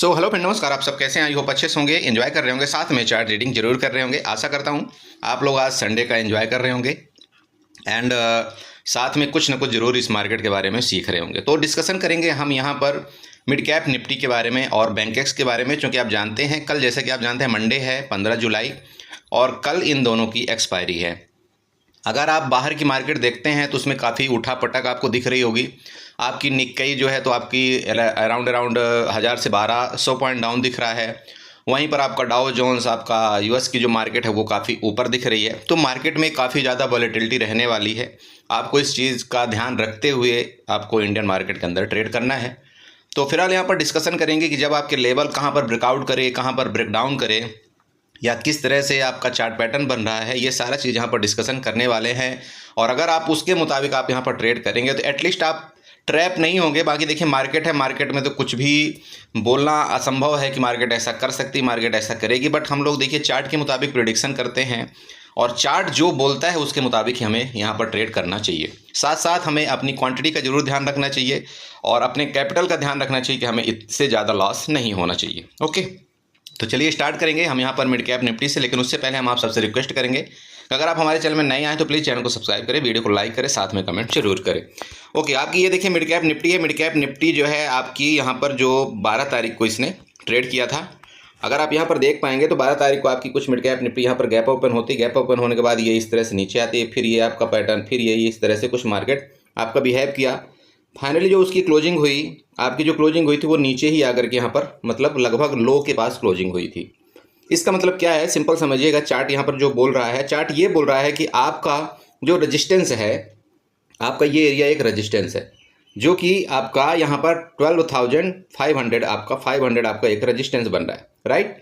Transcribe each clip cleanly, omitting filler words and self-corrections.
Hello friend, नमस्कार। आप सब कैसे हैं? आई होप अच्छे से होंगे, एंजॉय कर रहे होंगे, साथ में चार्ट रीडिंग जरूर कर रहे होंगे। आशा करता हूं आप लोग आज संडे का एंजॉय कर रहे होंगे एंड साथ में कुछ ना कुछ जरूर इस मार्केट के बारे में सीख रहे होंगे। तो डिस्कशन करेंगे हम यहाँ पर मिड कैप निफ्टी के बारे में और बैंकेक्स के बारे में, क्योंकि आप जानते हैं कल, जैसे कि आप जानते हैं, मंडे है 15 जुलाई और कल इन दोनों की एक्सपायरी है। अगर आप बाहर की मार्केट देखते हैं तो उसमें काफ़ी उठा पटक आपको दिख रही होगी। आपकी निक्केई जो है तो आपकी अराउंड अराउंड 1000 से 1200 पॉइंट डाउन दिख रहा है। वहीं पर आपका डाउ जोन्स, आपका यूएस की जो मार्केट है वो काफ़ी ऊपर दिख रही है। तो मार्केट में काफ़ी ज़्यादा वॉलेटिलिटी रहने वाली है। आपको इस चीज़ का ध्यान रखते हुए आपको इंडियन मार्केट के अंदर ट्रेड करना है। तो फिलहाल यहाँ पर डिस्कशन करेंगे कि जब आपके लेवल कहाँ पर ब्रेकआउट करे, कहाँ पर ब्रेकडाउन करे, या किस तरह से आपका चार्ट पैटर्न बन रहा है, ये सारा चीज़ यहाँ पर डिस्कशन करने वाले हैं। और अगर आप उसके मुताबिक आप यहाँ पर ट्रेड करेंगे तो एटलीस्ट आप ट्रैप नहीं होंगे। बाकी देखिए, मार्केट है, मार्केट में तो कुछ भी बोलना असंभव है कि मार्केट ऐसा कर सकती, मार्केट ऐसा करेगी। बट हम लोग देखिए चार्ट के मुताबिक प्रेडिक्शन करते हैं और चार्ट जो बोलता है उसके मुताबिक ही हमें यहाँ पर ट्रेड करना चाहिए। साथ साथ हमें अपनी क्वांटिटी का जरूर ध्यान रखना चाहिए और अपने कैपिटल का ध्यान रखना चाहिए कि हमें इससे ज़्यादा लॉस नहीं होना चाहिए। ओके, तो चलिए स्टार्ट करेंगे हम यहाँ पर मिड कैप निफ्टी से। लेकिन उससे पहले हम आप सबसे रिक्वेस्ट करेंगे कि अगर आप हमारे चैनल में नए आए तो प्लीज़ चैनल को सब्सक्राइब करें, वीडियो को लाइक करें, साथ में कमेंट जरूर करें। ओके, आपकी ये देखिए मिड कैप निफ्टी है। मिड कैप निफ्टी जो है आपकी यहाँ पर जो 12 तारीख को इसने ट्रेड किया था, अगर आप यहाँ पर देख पाएंगे तो 12 तारीख को आपकी कुछ मिड कैप निफ्टी यहाँ पर गैप ओपन होती है। गैप ओपन होने के बाद ये इस तरह से नीचे आती है, फिर ये आपका पैटर्न, फिर ये इस तरह से कुछ मार्केट आपका बिहेव किया। फाइनली जो उसकी क्लोजिंग हुई, आपकी जो क्लोजिंग हुई थी वो नीचे ही आकर के यहाँ पर मतलब लगभग लो के पास क्लोजिंग हुई थी। इसका मतलब क्या है, सिंपल समझिएगा। चार्ट यहाँ पर जो बोल रहा है, चार्ट ये बोल रहा है कि आपका जो रेजिस्टेंस है, आपका ये एरिया एक रेजिस्टेंस है जो कि आपका यहाँ पर 12,500, आपका 500 आपका एक रेजिस्टेंस बन रहा है, राइट।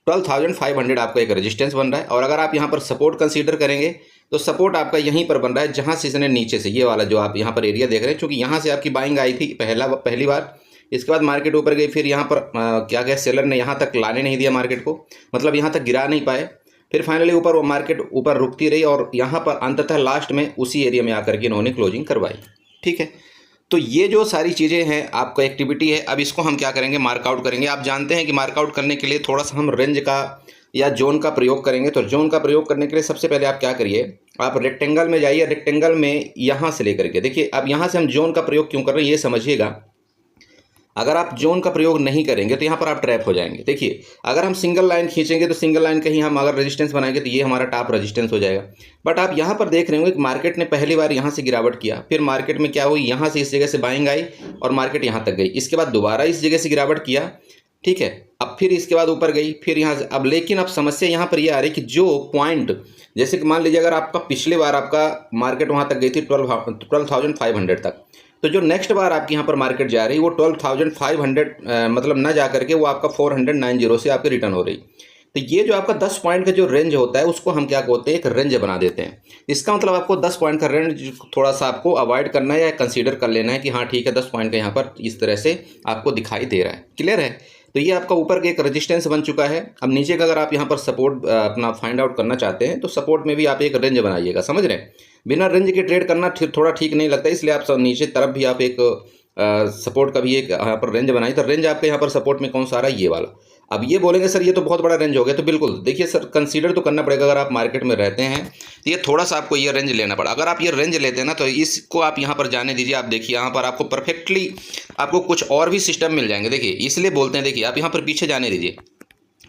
12,500 आपका एक रेजिस्टेंस बन रहा है। और अगर आप यहाँ पर सपोर्ट कंसीडर करेंगे तो सपोर्ट आपका यहीं पर बन रहा है, जहाँ से इसने नीचे से ये वाला जो आप यहाँ पर एरिया देख रहे हैं, क्योंकि यहाँ से आपकी बाइंग आई थी पहली बार। इसके बाद मार्केट ऊपर गई, फिर यहाँ पर क्या गया, सेलर ने यहाँ तक लाने नहीं दिया मार्केट को, मतलब यहाँ तक गिरा नहीं पाए। फिर फाइनली ऊपर वो मार्केट ऊपर रुकती रही और यहाँ पर अंततः लास्ट में उसी एरिया में आकर के इन्होंने क्लोजिंग करवाई। ठीक है, तो ये जो सारी चीज़ें हैं आपका एक्टिविटी है। अब इसको हम क्या करेंगे, मार्कआउट करेंगे। आप जानते हैं कि मार्कआउट करने के लिए थोड़ा सा हम रेंज का या जोन का प्रयोग करेंगे। तो जोन का प्रयोग करने के लिए सबसे पहले आप क्या करिए, आप रेक्टेंगल में जाइए। रेक्टेंगल में यहाँ से लेकर के देखिए, अब यहाँ से हम जोन का प्रयोग क्यों कर रहे हैं ये समझिएगा। अगर आप जोन का प्रयोग नहीं करेंगे तो यहाँ पर आप ट्रैप हो जाएंगे। देखिए, अगर हम सिंगल लाइन खींचेंगे तो सिंगल लाइन कहीं हम अगर रेजिस्टेंस बनाएंगे तो ये हमारा टॉप रेजिस्टेंस हो जाएगा। बट आप यहाँ पर देख रहे होंगे कि मार्केट ने पहली बार यहाँ से गिरावट किया, फिर मार्केट में क्या हुई, यहाँ से इस जगह से बाइंग आई और मार्केट यहाँ तक गई। इसके बाद दोबारा इस जगह से गिरावट किया, ठीक है। अब फिर इसके बाद ऊपर गई, फिर यहाँ से। अब लेकिन अब समस्या यहाँ पर ये आ रही कि जो पॉइंट, जैसे कि मान लीजिए अगर आपका पिछले बार आपका मार्केट वहाँ तक गई थी 12,500 तक, तो जो नेक्स्ट बार आपकी यहाँ पर मार्केट जा रही है वो 12,500 मतलब ना जा करके वो आपका 490 से आपके रिटर्न हो रही। तो ये जो आपका 10 पॉइंट का जो रेंज होता है उसको हम क्या कहते हैं, एक रेंज बना देते हैं। इसका मतलब आपको 10 पॉइंट का रेंज थोड़ा सा आपको अवॉइड करना है या कंसीडर कर लेना है कि हाँ ठीक है, 10 पॉइंट का यहाँ पर इस तरह से आपको दिखाई दे रहा है। क्लियर है? तो ये आपका ऊपर का एक रेजिस्टेंस बन चुका है। अब नीचे का अगर आप यहाँ पर सपोर्ट अपना फाइंड आउट करना चाहते हैं तो सपोर्ट में भी आप एक रेंज बनाइएगा, समझ रहे हैं। बिना रेंज के ट्रेड करना थोड़ा ठीक नहीं लगता, इसलिए आप सब नीचे तरफ भी आप एक सपोर्ट का भी एक यहाँ पर रेंज बनाइए। तो रेंज आपके यहाँ पर सपोर्ट में कौन सा आ रहा है, ये वाला। अब ये बोलेंगे सर ये तो बहुत बड़ा रेंज हो गया, तो बिल्कुल देखिए सर, कंसीडर तो करना पड़ेगा। अगर आप मार्केट में रहते हैं तो ये थोड़ा सा आपको ये रेंज लेना पड़ा। अगर आप ये रेंज लेते हैं ना तो इसको आप यहाँ पर जाने दीजिए। आप देखिए यहाँ पर आपको परफेक्टली आपको कुछ और भी सिस्टम मिल जाएंगे। देखिए इसलिए बोलते हैं, देखिए आप यहाँ पर पीछे जाने दीजिए।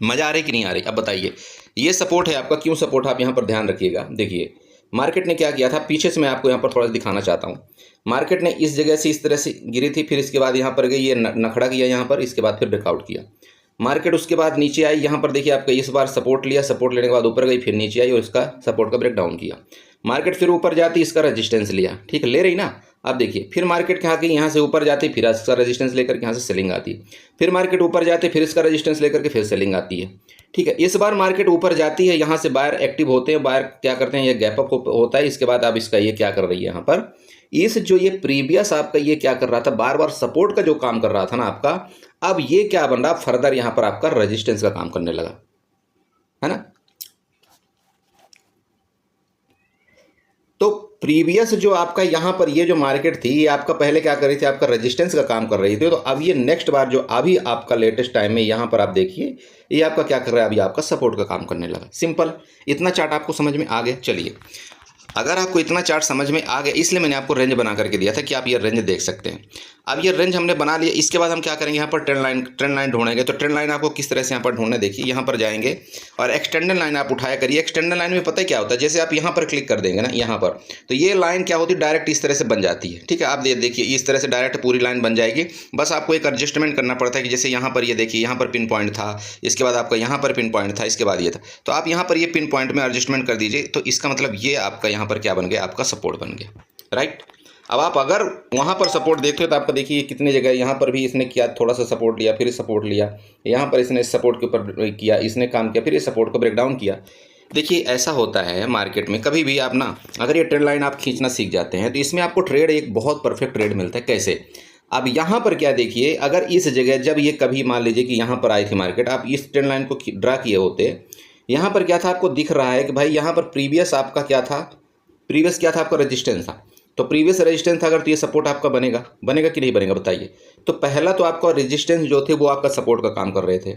मज़ा आ रही कि नहीं आ रही, अब बताइए। ये सपोर्ट है आपका, क्यों सपोर्ट, आप यहाँ पर ध्यान रखिएगा। देखिए मार्केट ने क्या किया था, पीछे से मैं आपको यहाँ पर थोड़ा सा दिखाना चाहता हूँ। मार्केट ने इस जगह से इस तरह से गिरी थी, फिर इसके बाद यहाँ पर गई, ये नखड़ा किया यहाँ पर, इसके बाद फिर ब्रेकआउट किया मार्केट। उसके बाद नीचे आई, यहाँ पर देखिए आपका इस बार सपोर्ट लिया, सपोर्ट लेने के बाद ऊपर गई, फिर नीचे आई और इसका सपोर्ट का ब्रेक डाउन किया। मार्केट फिर ऊपर जाती, इसका रेजिस्टेंस लिया, ठीक है, ले रही ना। अब देखिए फिर मार्केट क्या की, यहाँ से ऊपर जाती, फिर इसका रेजिस्टेंस लेकर के यहाँ से सेलिंग आती है। फिर मार्केट ऊपर जाते, फिर इसका रेजिस्टेंस लेकर के फिर सेलिंग आती है, ठीक है। इस बार मार्केट ऊपर जाती है, यहाँ से बायर एक्टिव होते हैं। बायर क्या करते हैं, ये गैप अप होता है। इसके बाद अब इसका ये क्या कर रही है, यहाँ पर इस जो ये प्रीवियस आपका ये क्या कर रहा था, बार बार सपोर्ट का जो काम कर रहा था ना आपका, अब ये क्या बन रहा, फर्दर यहाँ पर आपका रेजिस्टेंस का काम करने लगा, है ना। तो प्रीवियस जो आपका यहाँ पर ये जो मार्केट थी, ये आपका पहले क्या कर रही थी, आपका रेजिस्टेंस का काम कर रही थी। तो अब ये नेक्स्ट बार जो अभी आपका लेटेस्ट टाइम में यहाँ पर आप देखिए, ये आपका क्या कर रहा है, अभी आपका सपोर्ट का काम करने लगा। सिंपल, इतना चार्ट आपको समझ में आ गया। चलिए, अगर आपको इतना चार्ट समझ में आ गया, इसलिए मैंने आपको रेंज बना करके दिया था कि आप ये रेंज देख सकते हैं। अब ये रेंज हमने बना लिया, इसके बाद हम क्या करेंगे, यहाँ पर ट्रेंड लाइन ढूंढेंगे। तो ट्रेंड लाइन आपको किस तरह से यहाँ पर ढूंढने, देखिए यहाँ पर जाएंगे और एक्सटेंडेड लाइन आप उठाया करिए। एक्सटेंडेड लाइन में पता है क्या होता है, जैसे आप यहाँ पर क्लिक कर देंगे ना यहाँ पर, तो ये लाइन क्या होती है, डायरेक्ट इस तरह से बन जाती है। ठीक है, आप देखिए इस तरह से डायरेक्ट पूरी लाइन बन जाएगी। बस आपको एक एडजस्टमेंट करना पड़ता है कि जैसे यहाँ पर ये देखिए, यहाँ पर पिन पॉइंट था, इसके बाद आपका यहाँ पर पिन पॉइंट था, इसके बाद ये था। तो आप यहाँ पर ये पिन पॉइंट में एडजस्टमेंट कर दीजिए। तो इसका मतलब ये आपका यहाँ पर क्या बन गया, आपका सपोर्ट बन गया, राइट। अब आप अगर वहाँ पर सपोर्ट देखते हो तो आपका देखिए कितनी जगह, यहाँ पर भी इसने किया, थोड़ा सा सपोर्ट लिया, फिर सपोर्ट लिया, यहाँ पर इसने सपोर्ट के ऊपर किया, इसने काम किया, फिर ये सपोर्ट को ब्रेक डाउन किया। देखिए ऐसा होता है मार्केट में, कभी भी आप ना अगर ये ट्रेंड लाइन आप खींचना सीख जाते हैं तो इसमें आपको ट्रेड एक बहुत परफेक्ट ट्रेड मिलता है। कैसे, अब यहाँ पर क्या देखिए, अगर इस जगह जब ये कभी मान लीजिए कि यहाँ पर आई थी मार्केट, आप इस ट्रेंड लाइन को ड्रा किए होते, यहाँ पर क्या था, आपको दिख रहा है कि भाई यहाँ पर प्रीवियस आपका क्या था, प्रीवियस क्या था, आपका रेजिस्टेंस था। तो प्रीवियस रेजिस्टेंस था, अगर तो ये सपोर्ट आपका बनेगा, बनेगा कि नहीं बनेगा बताइए। तो पहला तो आपका रेजिस्टेंस जो थे वो आपका सपोर्ट का काम कर रहे थे।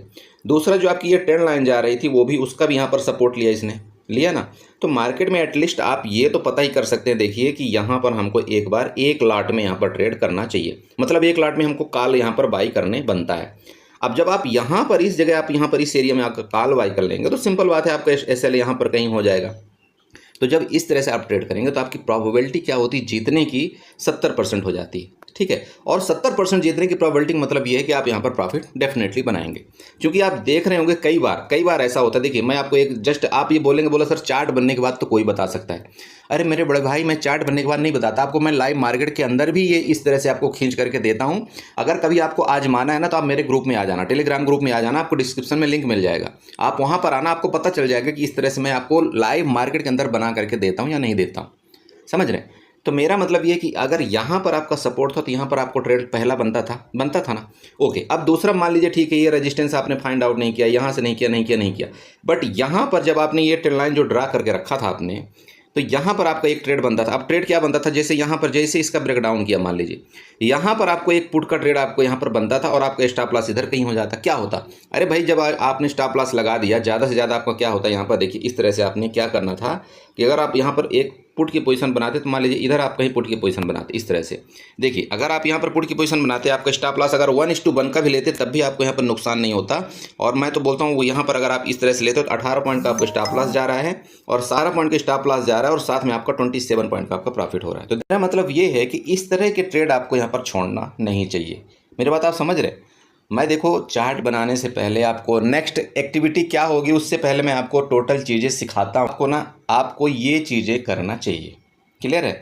दूसरा जो आपकी ये ट्रेंड लाइन जा रही थी वो भी, उसका भी यहाँ पर सपोर्ट लिया, इसने लिया ना। तो मार्केट में एटलीस्ट आप ये तो पता ही कर सकते हैं, देखिए कि यहाँ पर हमको एक बार एक लाट में यहाँ पर ट्रेड करना चाहिए, मतलब एक लाट में हमको कॉल यहाँ पर बाई करने बनता है। अब जब आप यहाँ पर इस जगह, आप यहाँ पर इस एरिया में आकर कॉल बाई कर लेंगे तो सिंपल बात है, आपका एसएल यहाँ पर कहीं हो जाएगा। तो जब इस तरह से आप ट्रेड करेंगे तो आपकी प्रोबेबिलिटी क्या होती है, जीतने की 70% हो जाती है। ठीक है, और 70% जीतने की प्रोबेबिलिटी मतलब ये है कि आप यहाँ पर प्रॉफिट डेफिनेटली बनाएंगे। क्योंकि आप देख रहे होंगे कई बार ऐसा होता है। देखिए मैं आपको एक जस्ट, आप ये बोलेंगे, बोला सर चार्ट बनने के बाद तो कोई बता सकता है। अरे मेरे बड़े भाई, मैं चार्ट बनने के बाद नहीं बताता आपको, मैं लाइव मार्केट के अंदर भी ये इस तरह से आपको खींच करके देता हूँ। अगर कभी आपको आजमाना है ना तो आप मेरे ग्रुप में आ जाना, टेलीग्राम ग्रुप में आ जाना, आपको डिस्क्रिप्शन में लिंक मिल जाएगा, आप वहाँ पर आना, आपको पता चल जाएगा कि इस तरह से मैं आपको लाइव मार्केट के अंदर बना करके देता हूँ या नहीं देता हूँ। समझ रहे हैं? तो मेरा मतलब ये कि अगर यहाँ पर आपका सपोर्ट था तो यहाँ पर आपको ट्रेड पहला बनता था ना। ओके, अब दूसरा मान लीजिए ठीक है, ये रेजिस्टेंस आपने फाइंड आउट नहीं किया, यहाँ से नहीं किया, बट यहाँ पर जब आपने ये ट्रेंड लाइन जो ड्रा करके रखा था आपने, तो यहाँ पर आपका एक ट्रेड बनता था। अब ट्रेड क्या बनता था, जैसे यहाँ पर जैसे इसका ब्रेकडाउन किया, मान लीजिए यहाँ पर आपको एक पुट का ट्रेड आपको यहाँ पर बनता था और आपका स्टॉप लॉस इधर कहीं हो जाता। क्या होता, अरे भाई जब आपने स्टॉप लॉस लगा दिया, ज़्यादा से ज़्यादा आपका क्या होता है, यहाँ पर देखिए इस तरह से आपने क्या करना था कि अगर आप यहाँ पर एक पुट की पोजीशन बनाते तो मान लीजिए इधर आप कहीं पुट की पोजीशन बनाते, इस तरह से देखिए, अगर आप यहाँ पर पुट की पोजीशन बनाते, आपका स्टॉप लॉस अगर 1:1 का भी लेते तब भी आपको यहाँ पर नुकसान नहीं होता। और मैं तो बोलता हूँ वो यहाँ पर अगर आप इस तरह से लेते हो तो 18 पॉइंट का आपका स्टॉप लॉस जा रहा है और 17 पॉइंट का स्टॉप लॉस जा रहा है और साथ में आपका 27 पॉइंट का आपका प्रॉफिट हो रहा है। तो मेरा मतलब ये है कि इस तरह के ट्रेड आपको यहाँ पर छोड़ना नहीं चाहिए। मेरी बात आप समझ रहे? मैं देखो चार्ट बनाने से पहले आपको नेक्स्ट एक्टिविटी क्या होगी उससे पहले मैं आपको टोटल चीज़ें सिखाता हूँ। आपको ना, आपको ये चीज़ें करना चाहिए। क्लियर है?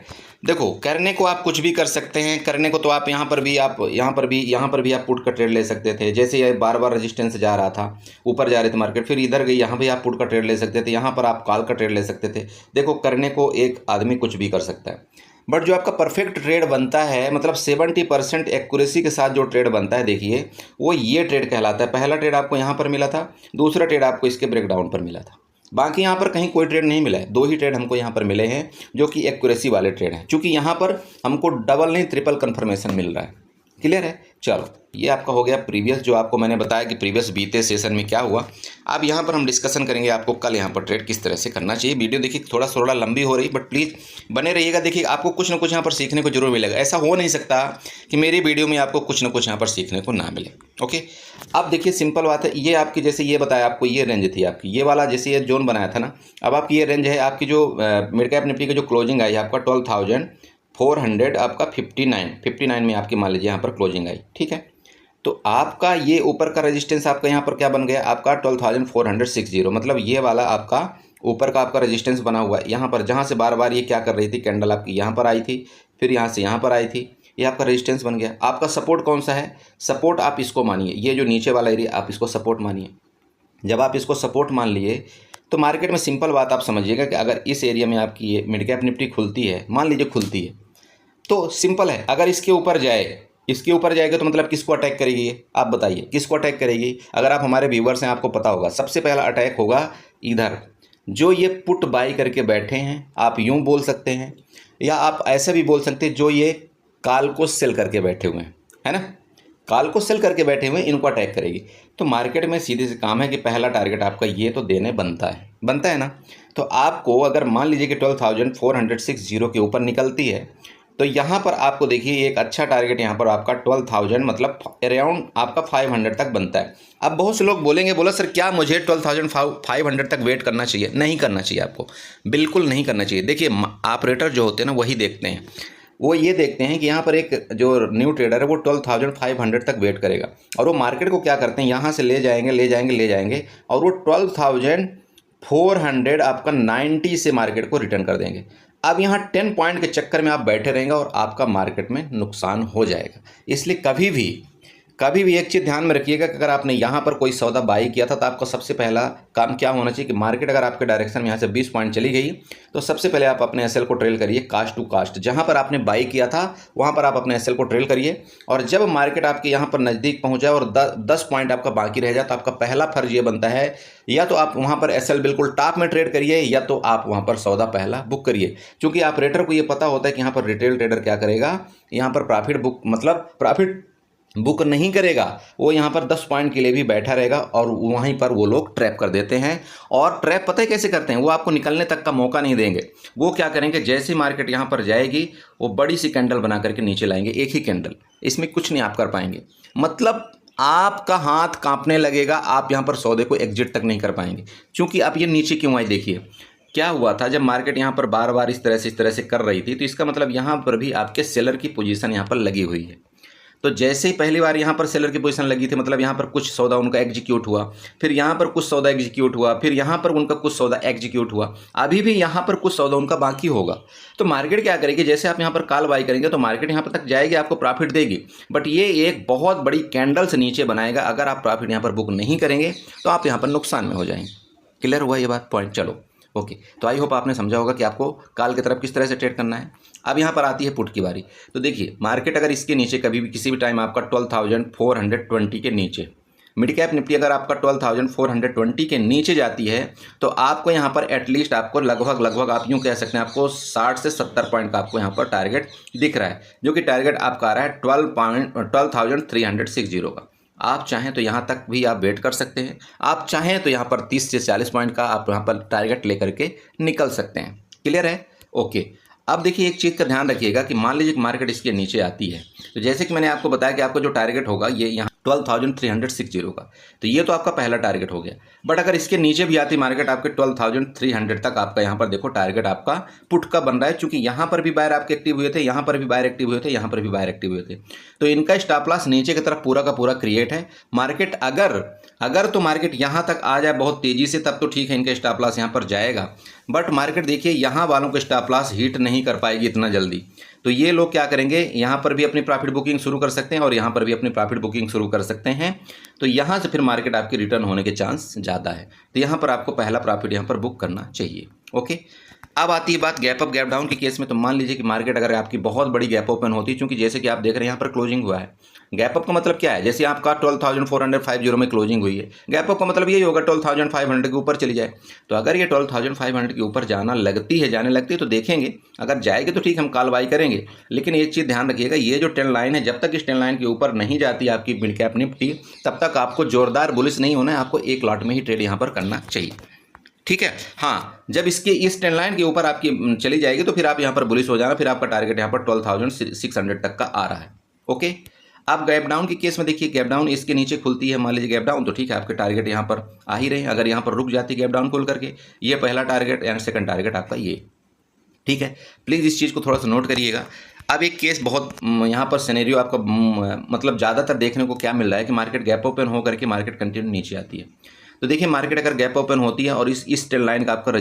देखो करने को आप कुछ भी कर सकते हैं, करने को तो आप यहाँ पर भी आप पुट का ट्रेड ले सकते थे। जैसे ये बार रेजिस्टेंस जा रहा था, ऊपर जा रही थी मार्केट, फिर इधर गई, यहाँ भी आप पुट का ट्रेड ले सकते थे, यहाँ पर आप कॉल का ट्रेड ले सकते थे। देखो करने को एक आदमी कुछ भी कर सकता है, बट जो आपका परफेक्ट ट्रेड बनता है, मतलब 70% एक्यूरेसी के साथ जो ट्रेड बनता है, देखिए वो ये ट्रेड कहलाता है। पहला ट्रेड आपको यहाँ पर मिला था, दूसरा ट्रेड आपको इसके ब्रेकडाउन पर मिला था, बाकी यहाँ पर कहीं कोई ट्रेड नहीं मिला है। 2 ही ट्रेड हमको यहाँ पर मिले हैं जो कि एक्यूरेसी वाले ट्रेड हैं, क्योंकि यहाँ पर हमको डबल नहीं ट्रिपल कन्फर्मेशन मिल रहा है। क्लियर है? चलो ये आपका हो गया प्रीवियस, जो आपको मैंने बताया कि प्रीवियस बीते सेशन में क्या हुआ। अब यहाँ पर हम डिस्कशन करेंगे आपको कल यहाँ पर ट्रेड किस तरह से करना चाहिए। वीडियो देखिए थोड़ा लंबी हो रही, बट प्लीज़ बने रहिएगा। देखिए आपको कुछ ना कुछ यहाँ पर सीखने को जरूर मिलेगा। ऐसा हो नहीं सकता कि मेरी वीडियो में आपको कुछ ना कुछ यहाँ पर सीखने को ना मिले। ओके, अब देखिए सिंपल बात है, ये आपकी जैसे ये बताया आपको, ये रेंज थी आपकी, ये वाला जैसे ये जोन बनाया था ना, अब आपकी ये रेंज है आपकी जो मिड कैप निफ्टी की जो क्लोजिंग आई है आपका 12,400 आपका 59 में आपकी मान लीजिए यहाँ पर क्लोजिंग आई। ठीक है, तो आपका ये ऊपर का रेजिस्टेंस आपका यहाँ पर क्या बन गया, आपका 12,460, मतलब ये वाला आपका ऊपर का आपका रेजिस्टेंस बना हुआ है यहाँ पर, जहाँ से बार ये क्या कर रही थी, कैंडल आपकी यहाँ पर आई थी, फिर यहाँ से यहाँ पर आई थी, ये आपका रेजिस्टेंस बन गया। आपका सपोर्ट कौन सा है? सपोर्ट आप इसको मानिए, ये जो नीचे वाला एरिया आप इसको सपोर्ट मानिए। जब आप इसको सपोर्ट मान लिए तो मार्केट में सिंपल बात आप समझिएगा कि अगर इस एरिया में आपकी ये मिड कैप निफ्टी खुलती है, मान लीजिए खुलती है, तो सिंपल है, अगर इसके ऊपर जाएगा तो मतलब किसको अटैक करेगी ये? आप बताइए किसको अटैक करेगी? अगर आप हमारे व्यूवर्स हैं आपको पता होगा, सबसे पहला अटैक होगा इधर, जो ये पुट बाई करके बैठे हैं, आप यूं बोल सकते हैं, या आप ऐसा भी बोल सकते हैं जो ये काल को सेल करके बैठे हुए हैं, है ना, काल को सेल करके बैठे हुए इनको अटैक करेगी। तो मार्केट में सीधे से काम है कि पहला टारगेट आपका ये तो देने बनता है ना। तो आपको अगर मान लीजिए कि 12,460 के ऊपर निकलती है तो यहाँ पर आपको देखिए एक अच्छा टारगेट यहाँ पर आपका 12,000 मतलब अराउंड आपका 500 तक बनता है। अब बहुत से लोग बोलेंगे, बोला सर क्या मुझे 12,500 तक वेट करना चाहिए? नहीं करना चाहिए आपको, बिल्कुल नहीं करना चाहिए। देखिए ऑपरेटर जो होते हैं ना वही देखते हैं, वो ये देखते हैं कि यहाँ पर एक जो न्यू ट्रेडर है वो 12,500 तक वेट करेगा और वो मार्केट को क्या करते हैं यहाँ से ले जाएंगे और वो 12,400 आपका 90 से मार्केट को रिटर्न कर देंगे। अब यहाँ 10 पॉइंट के चक्कर में आप बैठे रहेंगे और आपका मार्केट में नुकसान हो जाएगा। इसलिए कभी भी एक चीज़ ध्यान में रखिएगा कि अगर आपने यहाँ पर कोई सौदा बाई किया था तो आपका सबसे पहला काम क्या होना चाहिए कि मार्केट अगर आपके डायरेक्शन में यहाँ से 20 पॉइंट चली गई तो सबसे पहले आप अपने एसएल को ट्रेल करिए कास्ट टू कास्ट। जहाँ पर आपने बाई किया था वहाँ पर आप अपने एसएल को ट्रेल करिए और जब मार्केट आपके यहाँ पर नज़दीक पहुँच जाए और 10 पॉइंट आपका बाकी रह जाए तो आपका पहला फर्ज ये बनता है या तो आप वहाँ पर एसएल बिल्कुल टॉप में ट्रेड करिए या तो आप वहाँ पर सौदा पहला बुक करिए। क्योंकि ऑपरेटर को ये पता होता है कि यहाँ पर रिटेल ट्रेडर क्या करेगा, यहाँ पर प्रॉफिट बुक नहीं करेगा, वो यहाँ पर 10 पॉइंट के लिए भी बैठा रहेगा और वहीं पर वो लोग ट्रैप कर देते हैं। और ट्रैप पता है कैसे करते हैं, वो आपको निकलने तक का मौका नहीं देंगे। वो क्या करेंगे, जैसे मार्केट यहाँ पर जाएगी वो बड़ी सी कैंडल बना करके नीचे लाएंगे, एक ही कैंडल, इसमें कुछ नहीं आप कर पाएंगे। मतलब आपका हाथ कांपने लगेगा, आप यहाँ पर सौदे को एग्जिट तक नहीं कर पाएंगे। क्योंकि आप ये नीचे क्यों आए, देखिए क्या हुआ था जब मार्केट यहाँ पर बार बार इस तरह से कर रही थी तो इसका मतलब यहाँ पर भी आपके सेलर की पोजीशन यहाँ पर लगी हुई है। तो जैसे ही पहली बार यहाँ पर सेलर की पोजीशन लगी थी मतलब यहाँ पर कुछ सौदा उनका एग्जीक्यूट हुआ, फिर यहाँ पर कुछ सौदा एग्जीक्यूट हुआ, फिर यहाँ पर उनका कुछ सौदा एग्जीक्यूट हुआ, अभी भी यहाँ पर कुछ सौदा उनका बाकी होगा। तो मार्केट क्या करेगी, जैसे आप यहाँ पर कॉल बाई करेंगे तो मार्केट यहाँ पर तक जाएगी, आपको प्रॉफिट देगी, बट ये एक बहुत बड़ी कैंडल से नीचे बनाएगा। अगर आप प्रॉफिट यहाँ पर बुक नहीं करेंगे तो आप यहाँ पर नुकसान में हो जाएंगे। क्लियर हुआ ये बात, पॉइंट? चलो ओके। तो आई होप आपने समझा होगा कि आपको कॉल की तरफ किस तरह से ट्रेड करना है। अब यहाँ पर आती है पुट की बारी। तो देखिए मार्केट अगर इसके नीचे कभी भी किसी भी टाइम आपका 12,420 के नीचे, मिड कैप निफ्टी अगर आपका 12,420 के नीचे जाती है तो आपको यहाँ पर एटलीस्ट आपको लगभग आप यूँ कह सकते हैं आपको 60 से 70 पॉइंट का आपको यहाँ पर टारगेट दिख रहा है, जो कि टारगेट आपका आ रहा है 12,360 का। आप चाहें तो यहाँ तक भी आप वेट कर सकते हैं, आप चाहें तो यहाँ पर 30 से 40 पॉइंट का आप यहाँ पर टारगेट लेकर के निकल सकते हैं। क्लियर है? ओके। अब देखिए एक चीज़ का ध्यान रखिएगा कि मान लीजिए कि मार्केट इसके नीचे आती है तो जैसे कि मैंने आपको बताया कि आपका जो टारगेट होगा ये यहाँ 12,360 का, तो ये तो आपका पहला टारगेट हो गया। बट अगर इसके नीचे भी आती मार्केट आपके 12,300 तक आपका यहाँ पर देखो टारगेट आपका पुट का बन रहा है। क्योंकि यहाँ पर भी बायर आपके एक्टिव हुए थे, यहाँ पर भी बायर एक्टिव हुए थे, यहाँ पर भी बायर एक्टिव हुए थे, तो इनका स्टॉप लॉस नीचे की तरफ पूरा का पूरा क्रिएट है। मार्केट अगर तो मार्केट यहाँ तक आ जाए बहुत तेज़ी से तब तो ठीक है, इनका स्टॉप लॉस यहाँ पर जाएगा। बट मार्केट देखिए यहाँ वालों को स्टॉप लॉस हिट नहीं कर पाएगी इतना जल्दी। तो ये लोग क्या करेंगे, यहाँ पर भी अपनी प्रॉफिट बुकिंग शुरू कर सकते हैं और यहाँ पर भी अपनी प्रॉफिट बुकिंग शुरू कर सकते हैं। तो यहाँ से फिर मार्केट आपकी रिटर्न होने के चांस ज़्यादा है। तो यहाँ पर आपको पहला प्रॉफिट यहाँ पर बुक करना चाहिए। ओके। अब आती है बात गैप अप गैप डाउन के केस में। तो मान लीजिए कि मार्केट अगर आपकी बहुत बड़ी गैप ओपन होती है, क्योंकि जैसे कि आप देख रहे हैं यहाँ पर क्लोजिंग हुआ है। गैप अप का मतलब क्या है, जैसे आपका 12,450 में क्लोजिंग हुई है, गैप अप का मतलब यही होगा 12,500 के ऊपर चली जाए। तो अगर ये 12,500 के ऊपर जाने लगती है तो देखेंगे, अगर जाएगी तो ठीक हम कॉल बाई करेंगे। लेकिन एक चीज़ ध्यान रखिएगा, ये जो ट्रेंड लाइन है जब तक इस ट्रेंड लाइन के ऊपर नहीं जाती आपकी मिड कैप निफ्टी तब तक आपको जोरदार बुलिश नहीं होना है, आपको एक लॉट में ही ट्रेड यहाँ पर करना चाहिए। ठीक है। हाँ, जब इसके इस ट्रेंड लाइन के ऊपर आपकी चली जाएगी तो फिर आप यहाँ पर बुलिश हो जाना, फिर आपका टारगेट यहाँ पर 12,600 तक का आ रहा है। ओके। अब गैप डाउन के केस में देखिए, गैप डाउन इसके नीचे खुलती है, मान लीजिए गैप डाउन, तो ठीक है आपके टारगेट यहाँ पर आ ही रहे हैं। अगर यहाँ पर रुक जाती गैप डाउन खुल करके, ये पहला टारगेट एंड सेकंड टारगेट आपका ये। ठीक है, प्लीज़ इस चीज़ को थोड़ा सा नोट करिएगा। अब एक केस बहुत यहाँ पर सिनेरियो आपका मतलब ज़्यादातर देखने को क्या मिल रहा है कि मार्केट गैप ओपन हो करके मार्केट कंटिन्यू नीचे आती है। तो देखिए मार्केट अगर गैप ओपन होती है और इस ट्रेंड लाइन का आपका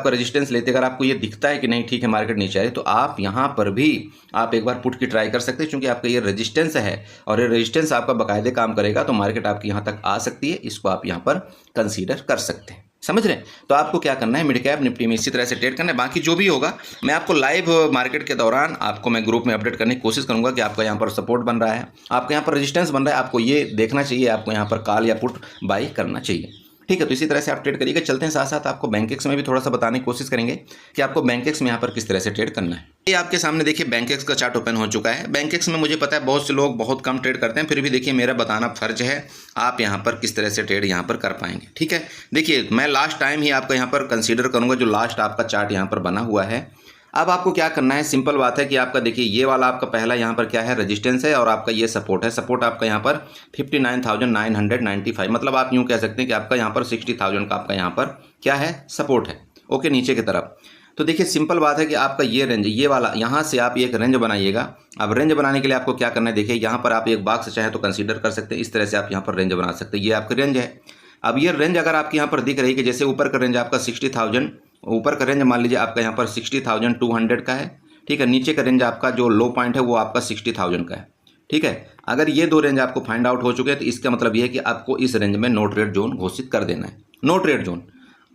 रेजिस्टेंस लेते अगर आपको ये दिखता है कि नहीं ठीक है मार्केट नीचे आ रही, तो आप यहाँ पर भी आप एक बार पुट की ट्राई कर सकते हैं। क्योंकि आपका ये रेजिस्टेंस है और ये रेजिस्टेंस आपका बाकायदे काम करेगा, तो मार्केट आपकी यहाँ तक आ सकती है। इसको आप यहाँ पर कंसीडर कर सकते हैं। समझ रहे हैं? तो आपको क्या करना है, मिड कैप निफ्टी में इसी तरह से ट्रेड करना है। बाकी जो भी होगा मैं आपको लाइव मार्केट के दौरान आपको मैं ग्रुप में अपडेट करने की कोशिश करूंगा कि आपका यहाँ पर सपोर्ट बन रहा है, आपका यहाँ पर रेजिस्टेंस बन रहा है, आपको ये देखना चाहिए, आपको यहाँ पर कॉल या पुट बाई करना चाहिए। ठीक है। तो इसी तरह से आप ट्रेड करिएगा। चलते हैं साथ साथ आपको बैंकेक्स में भी थोड़ा सा बताने की कोशिश करेंगे कि आपको बैंकेक्स में यहाँ पर किस तरह से ट्रेड करना है। ये आपके सामने देखिए बैंकेक्स का चार्ट ओपन हो चुका है। बैंकेक्स में मुझे पता है बहुत से लोग बहुत कम ट्रेड करते हैं, फिर भी देखिए मेरा बताना फर्ज है आप यहाँ पर किस तरह से ट्रेड यहाँ पर कर पाएंगे। ठीक है, देखिए मैं लास्ट टाइम ही आपका यहाँ पर कंसीडर करूँगा जो लास्ट आपका चार्ट यहाँ पर बना हुआ है। अब आपको क्या करना है, सिंपल बात है कि आपका देखिए ये वाला आपका पहला यहाँ पर क्या है, रेजिस्टेंस है और आपका ये सपोर्ट है। सपोर्ट आपका यहाँ पर 59,995, मतलब आप यूँ कह सकते हैं कि आपका यहाँ पर 60,000 का आपका यहाँ पर क्या है, सपोर्ट है। ओके, नीचे की तरफ। तो देखिए सिंपल बात है कि आपका ये रेंज, ये वाला यहाँ से आप एक रेंज बनाइएगा। अब रेंज बनाने के लिए आपको क्या करना है, देखिए यहाँ पर आप एक बॉक्स चाहे तो कंसीडर कर सकते हैं। इस तरह से आप यहाँ पर रेंज बना सकते हैं। ये आपका रेंज है। अब ये रेंज अगर आपके यहाँ पर दिख रही है कि जैसे ऊपर का रेंज आपका 60,000, ऊपर का रेंज मान लीजिए आपका यहाँ पर 60,200 का है। ठीक है, नीचे का रेंज आपका जो लो पॉइंट है वो आपका 60,000 का है। ठीक है, अगर ये दो रेंज आपको फाइंड आउट हो चुके हैं तो इसका मतलब ये है कि आपको इस रेंज में नो ट्रेड जोन घोषित कर देना है। No trade zone.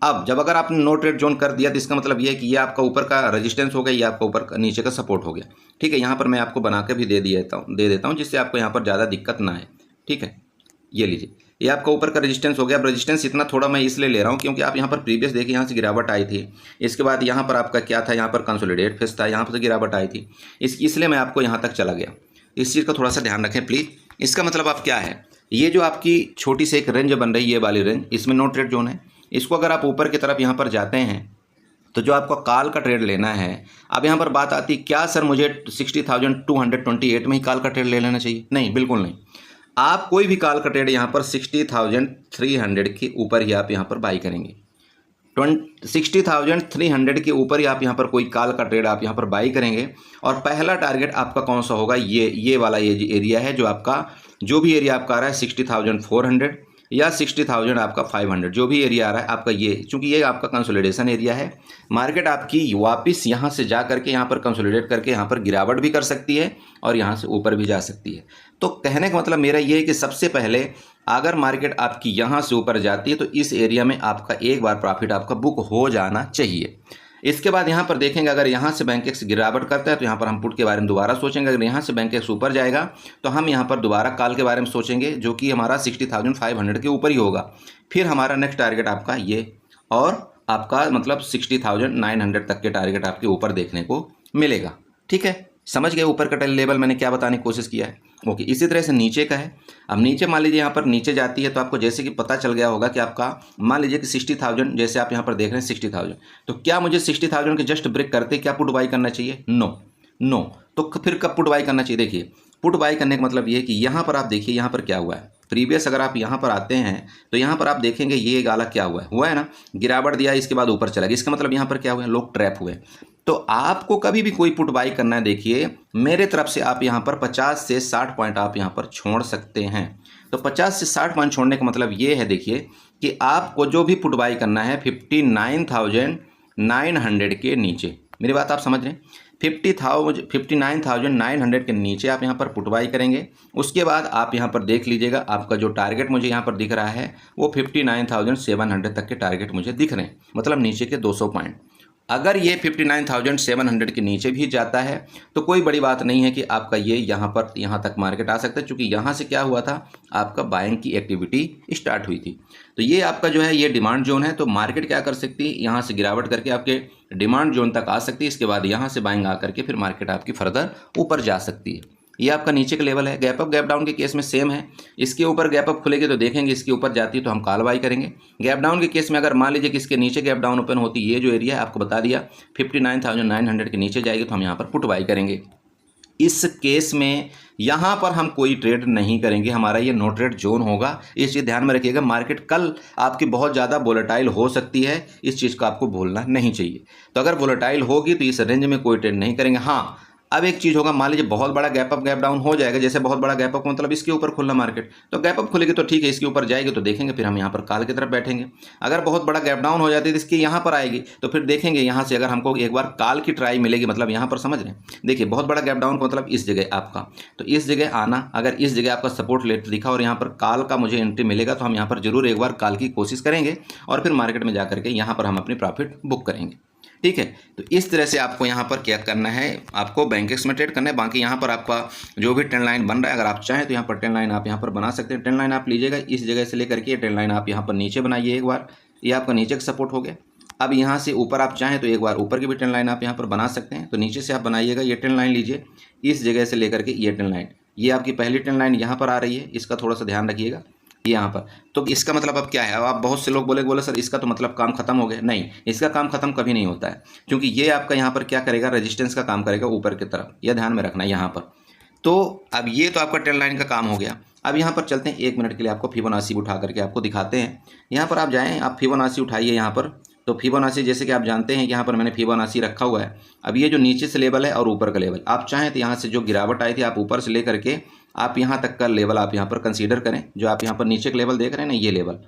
अब जब अगर आपने नो ट्रेड जोन कर दिया तो इसका मतलब ये है कि ये आपका ऊपर का रेजिस्टेंस हो गया, ये आपका ऊपर का नीचे का सपोर्ट हो गया। ठीक है, यहाँ पर मैं आपको बना के भी दे देता हूँ जिससे आपको यहाँ पर ज़्यादा दिक्कत ना आए। ठीक है, ये लीजिए, ये आपका ऊपर का रेजिस्टेंस हो गया। अब रेजिस्टेंस इतना थोड़ा मैं इसलिए ले रहा हूँ क्योंकि आप यहाँ पर प्रीवियस देखिए यहाँ से गिरावट आई थी। इसके बाद यहाँ पर आपका क्या था, यहाँ पर कंसोलिडेट फेस था, यहाँ पर गिरावट आई थी। इसलिए मैं आपको यहाँ तक चला गया। इस चीज़ का थोड़ा सा ध्यान रखें प्लीज़। इसका मतलब आप क्या है, ये जो आपकी छोटी सी एक रेंज बन रही है, ये वाली रेंज, इसमें नो ट्रेड जोन है। इसको अगर आप ऊपर की तरफ यहाँ पर जाते हैं तो जो आपको कॉल का ट्रेड लेना है, अब यहाँ पर बात आती क्या सर मुझे 60,228 में ही कॉल का ट्रेड ले लेना चाहिए? नहीं, बिल्कुल नहीं। आप कोई भी कॉल का ट्रेड यहाँ पर 60,300 के ऊपर ही आप यहाँ पर बाई करेंगे। 60,300 के ऊपर ही आप यहाँ पर कोई कॉल का ट्रेड आप यहाँ पर बाई करेंगे। और पहला टारगेट आपका कौन सा होगा, ये वाला ये एरिया है जो आपका, जो भी एरिया आपका आ रहा है 60,400 या 60,000 आपका 500, जो भी एरिया आ रहा है आपका ये, चूंकि ये आपका कंसोलिडेशन एरिया है। मार्केट आपकी वापस यहाँ से जा करके यहाँ पर कंसोलिडेट करके यहाँ पर गिरावट भी कर सकती है और यहाँ से ऊपर भी जा सकती है। तो कहने का मतलब मेरा ये है कि सबसे पहले अगर मार्केट आपकी यहाँ से ऊपर जाती है तो इस एरिया में आपका एक बार प्रॉफिट आपका बुक हो जाना चाहिए। इसके बाद यहाँ पर देखेंगे अगर यहाँ से बैंकेक्स गिरावट करता है तो यहाँ पर हम पुट के बारे में दोबारा सोचेंगे। अगर यहाँ से बैंकेक्स ऊपर जाएगा तो हम यहाँ पर दोबारा कॉल के बारे में सोचेंगे जो कि हमारा 60,500 के ऊपर ही होगा। फिर हमारा नेक्स्ट टारगेट आपका ये और आपका मतलब 60,900 तक के टारगेट आपके ऊपर देखने को मिलेगा। ठीक है, समझ गए ऊपर का लेवल मैंने क्या बताने की कोशिश किया है। ओके, इसी तरह से नीचे का है। अब नीचे मान लीजिए यहाँ पर नीचे जाती है तो आपको जैसे कि पता चल गया होगा कि आपका मान लीजिए कि 60,000, जैसे आप यहाँ पर देख रहे हैं 60,000, तो क्या मुझे 60,000 के जस्ट ब्रेक करते क्या पुट बाई करना चाहिए? नो। तो फिर कब पुट बाई करना चाहिए? देखिए पुट बाई करने का मतलब ये है कि यहाँ पर आप देखिए यहाँ पर क्या हुआ है। प्रीवियस अगर आप यहाँ पर आते हैं तो यहाँ पर आप देखेंगे ये गाला क्या हुआ है ना, गिरावट दिया, इसके बाद ऊपर चला गया। इसका मतलब यहाँ पर क्या हुआ है, लोग ट्रैप हुए। तो आपको कभी भी कोई पुट बाई करना है, देखिए मेरे तरफ से आप यहाँ पर 50 से 60 पॉइंट आप यहाँ पर छोड़ सकते हैं। तो 50 से 60 पॉइंट छोड़ने का मतलब ये है देखिए कि आपको जो भी पुट बाई करना है 59,900 के नीचे, मेरी बात आप समझ रहे हैं, 59,900 के नीचे आप यहाँ पर पुट बाई करेंगे। उसके बाद आप यहाँ पर देख लीजिएगा आपका जो टारगेट मुझे यहाँ पर दिख रहा है वो 59,700 तक के टारगेट मुझे दिख रहे हैं, मतलब नीचे के 200 पॉइंट। अगर ये 59,700 के नीचे भी जाता है तो कोई बड़ी बात नहीं है कि आपका ये यहाँ तक मार्केट आ सकता है, क्योंकि यहाँ से क्या हुआ था, आपका बाइंग की एक्टिविटी स्टार्ट हुई थी। तो ये आपका जो है ये डिमांड जोन है। तो मार्केट क्या कर सकती है, यहाँ से गिरावट करके आपके डिमांड जोन तक आ सकती है। इसके बाद यहाँ से बाइंग आकर के फिर मार्केट आपकी फर्दर ऊपर जा सकती है। ये आपका नीचे का लेवल है। गैप अप गैप डाउन के केस में सेम है। इसके ऊपर गैप अप खुलेगी तो देखेंगे इसके ऊपर जाती है तो हम कॉल बाई करेंगे। गैप डाउन के केस में अगर मान लीजिए कि इसके नीचे गैप डाउन ओपन होती है, ये जो एरिया है आपको बता दिया 59,900 के नीचे जाएगी तो हम यहाँ पर पुट बाई करेंगे। इस केस में यहाँ पर हम कोई ट्रेड नहीं करेंगे, हमारा ये नो ट्रेड जोन होगा। इस चीज़ ध्यान में रखिएगा। मार्केट कल आपकी बहुत ज़्यादा वोलेटाइल हो सकती है, इस चीज़ को आपको भूलना नहीं चाहिए। तो अगर वोलेटाइल होगी तो इस रेंज में कोई ट्रेड नहीं करेंगे। हाँ, अब एक चीज़ होगा, मान लीजिए बहुत बड़ा गैप अप गैप डाउन हो जाएगा, जैसे बहुत बड़ा गैप अप मतलब इसके ऊपर खुलना मार्केट, तो गैप अप खुलेगी तो ठीक है, इसके ऊपर जाएगी तो देखेंगे फिर हम यहाँ पर कॉल की तरफ बैठेंगे। अगर बहुत बड़ा गैप डाउन हो जाती है तो इसकी यहाँ पर आएगी तो फिर देखेंगे यहाँ से अगर हमको एक बार कॉल की ट्राई मिलेगी, मतलब यहाँ पर समझ रहे हैं। देखिए बहुत बड़ा गैप डाउन मतलब इस जगह आपका, तो इस जगह आना, अगर इस जगह आपका सपोर्ट लेट दिखा और यहाँ पर कॉल का मुझे एंट्री मिलेगा तो हम यहाँ पर जरूर एक बार कॉल की कोशिश करेंगे और फिर मार्केट में जा करके यहाँ पर हम अपनी प्रॉफिट बुक करेंगे। ठीक है। तो इस तरह से आपको यहाँ पर क्या करना है, आपको बैंकेक्स में ट्रेड करना है। बाकी यहाँ पर आपका जो भी ट्रेंड लाइन बन रहा है, अगर आप चाहें तो यहाँ पर ट्रेंड लाइन आप यहाँ पर बना सकते हैं। ट्रेंड लाइन आप लीजिएगा इस जगह से लेकर के, ट्रेंड लाइन आप यहाँ पर नीचे बनाइए एक बार, ये आपका नीचे का सपोर्ट हो गया। अब यहाँ से ऊपर आप चाहें तो एक बार ऊपर की भी ट्रेंड लाइन आप यहाँ पर बना सकते हैं। तो नीचे से आप बनाइएगा, ये ट्रेंड लाइन लीजिए इस जगह से लेकर के ये ट्रेंड लाइन, ये आपकी पहली ट्रेंड लाइन यहाँ पर आ रही है, इसका थोड़ा सा ध्यान रखिएगा यहाँ पर। तो इसका मतलब अब क्या है, अब आप बहुत से लोग बोले सर इसका तो मतलब काम खत्म हो गया। नहीं, इसका काम खत्म कभी नहीं होता है, क्योंकि ये आपका यहाँ पर क्या करेगा, रेजिस्टेंस का काम करेगा ऊपर की तरफ, यह ध्यान में रखना है यहाँ पर। तो अब ये तो आपका ट्रेंड लाइन का काम हो गया। अब यहाँ पर चलते हैं, 1 मिनट के लिए आपको फिबोनाची उठा करके आपको दिखाते हैं। यहाँ पर आप जाएँ, आप फिबोनाची उठाइए यहाँ पर। तो फिबोनाची जैसे कि आप जानते हैं कि यहाँ पर मैंने फिबोनाची रखा हुआ है। अब ये जो नीचे से लेवल है और ऊपर का लेवल, आप चाहें तो यहाँ से जो गिरावट आई थी आप ऊपर से ले करके आप यहाँ तक का लेवल आप यहाँ पर कंसीडर करें। जो आप यहाँ पर नीचे का लेवल देख रहे हैं ना, ये लेवल,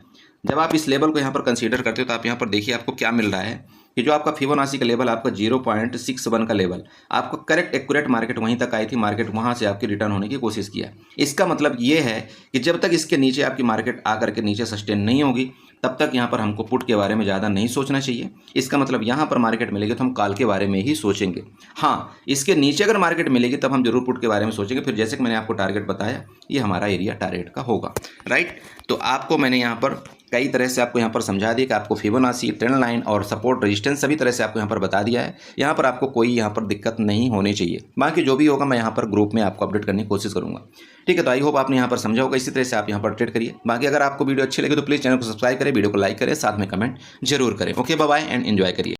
जब आप इस लेवल को यहाँ पर कंसीडर करते हो तो आप यहाँ पर देखिए आपको क्या मिल रहा है कि जो आपका फिबोनाची का लेवल, आपका 0.61 का लेवल, आपको करेक्ट एक्यूरेट मार्केट वहीं तक आई थी, मार्केट वहाँ से आपकी रिटर्न होने की कोशिश किया। इसका मतलब ये है कि जब तक इसके नीचे आपकी मार्केट आकर के नीचे सस्टेन नहीं होगी तब तक यहाँ पर हमको पुट के बारे में ज़्यादा नहीं सोचना चाहिए। इसका मतलब यहाँ पर मार्केट मिलेगी तो हम कॉल के बारे में ही सोचेंगे। हाँ, इसके नीचे अगर मार्केट मिलेगी तब हम जरूर पुट के बारे में सोचेंगे। फिर जैसे कि मैंने आपको टारगेट बताया, ये हमारा एरिया टारगेट का होगा, राइट। तो आपको मैंने यहाँ पर कई तरह से आपको यहाँ पर समझा दिया कि आपको फिबोनाची, ट्रेंड लाइन और सपोर्ट रेजिस्टेंस सभी तरह से आपको यहाँ पर बता दिया है। यहाँ पर आपको कोई यहाँ पर दिक्कत नहीं होनी चाहिए। बाकी जो भी होगा मैं यहाँ पर ग्रुप में आपको अपडेट करने की कोशिश करूँगा, ठीक है। तो आई होप आपने यहाँ पर समझा होगा। इसी तरह से आप यहाँ पर ट्रेड करिए। बाकी अगर आपको वीडियो अच्छी लगे तो प्लीज़ चैनल को सब्सक्राइब करें, वीडियो को लाइक करें, साथ में कमेंट जरूर करें। Okay, bye bye and enjoy करिए।